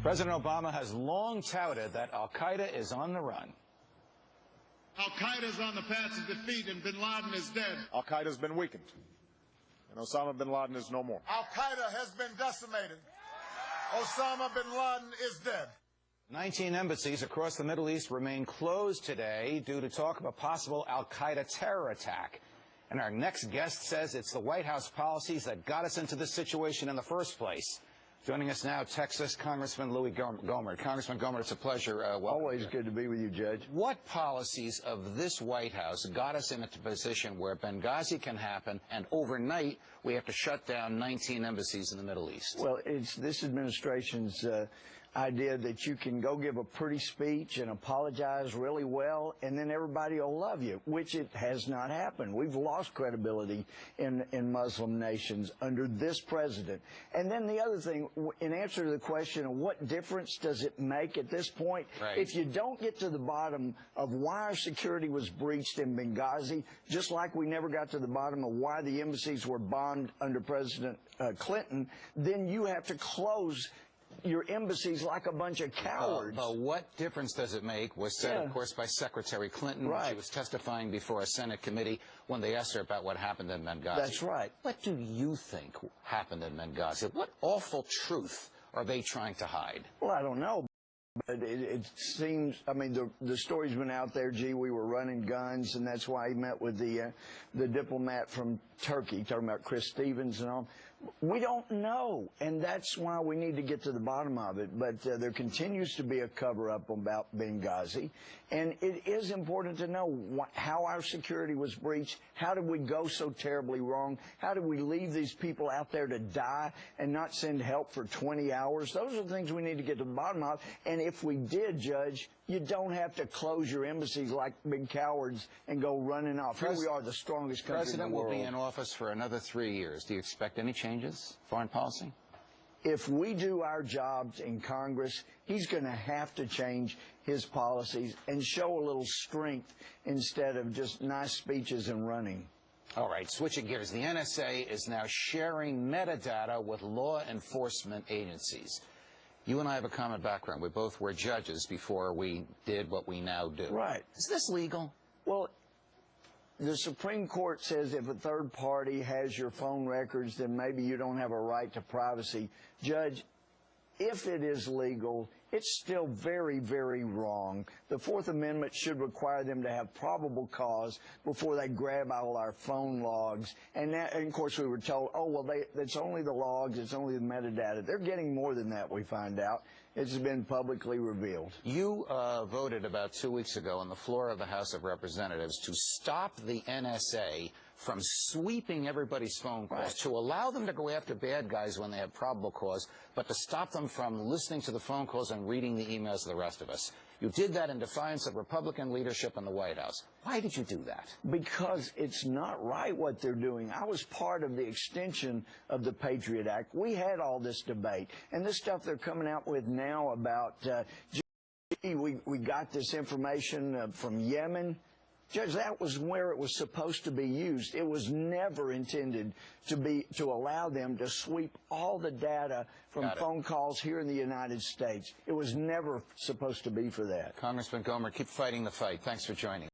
President Obama has long touted that al-Qaeda is on the run. Al-Qaeda is on the path to defeat, and bin Laden is dead. Al-Qaeda has been weakened, and Osama bin Laden is no more. Al-Qaeda has been decimated. Osama bin Laden is dead. 19 embassies across the Middle East remain closed today due to talk of a possible al-Qaeda terror attack. And our next guest says it's the White House policies that got us into this situation in the first place. Joining us now, Texas Congressman Louie Gohmert. Congressman Gohmert, it's a pleasure. Always good to be with you, Judge. What policies of this White House got us into a position where Benghazi can happen, and overnight we have to shut down 19 embassies in the Middle East? Well, it's this administration's idea that you can go give a pretty speech and apologize really well, and then everybody will love you, which it has not happened. We've lost credibility in Muslim nations under this president. And then the other thing, in answer to the question of what difference does it make at this point, right, if you don't get to the bottom of why our security was breached in Benghazi, just like we never got to the bottom of why the embassies were bombed under President Clinton, then you have to close your embassies like a bunch of cowards. But what difference does it make was said, of course, by Secretary Clinton when she was testifying before a Senate committee when they asked her about what happened in Benghazi. That's right. What do you think happened in Benghazi? What awful truth are they trying to hide? Well, I don't know. But it seems, I mean, the story's been out there, gee, we were running guns, and that's why he met with the diplomat from Turkey, talking about Chris Stevens and all. We don't know, and that's why we need to get to the bottom of it. But there continues to be a cover-up about Benghazi, and it is important to know how our security was breached. How did we go so terribly wrong? How did we leave these people out there to die and not send help for 20 hours? Those are the things we need to get to the bottom of. And if we did, Judge, you don't have to close your embassies like big cowards and go running off. Here we are, the strongest country in the world. President will be in office for another 3 years. Do you expect any changes, foreign policy? If we do our jobs in Congress, he's going to have to change his policies and show a little strength instead of just nice speeches and running. All right, switching gears. The NSA is now sharing metadata with law enforcement agencies. You and I have a common background. We both were judges before we did what we now do. Right. Is this legal? Well, the Supreme Court says if a third party has your phone records, then maybe you don't have a right to privacy. Judge, if it is legal, it's still very, very wrong. The Fourth Amendment should require them to have probable cause before they grab all our phone logs. And of course, we were told, oh, well, it's only the logs, it's only the metadata. They're getting more than that, we find out. It's been publicly revealed. You voted about 2 weeks ago on the floor of the House of Representatives to stop the NSA from sweeping everybody's phone calls, to allow them to go after bad guys when they have probable cause, but to stop them from listening to the phone calls and reading the emails of the rest of us. You did that in defiance of Republican leadership in the White House. Why did you do that? Because it's not right what they're doing. I was part of the extension of the Patriot Act. We had all this debate. And this stuff they're coming out with now about, we got this information from Yemen. Judge, that was where it was supposed to be used. It was never intended to allow them to sweep all the data from phone calls here in the United States. It was never supposed to be for that. Congressman Gohmert, keep fighting the fight. Thanks for joining.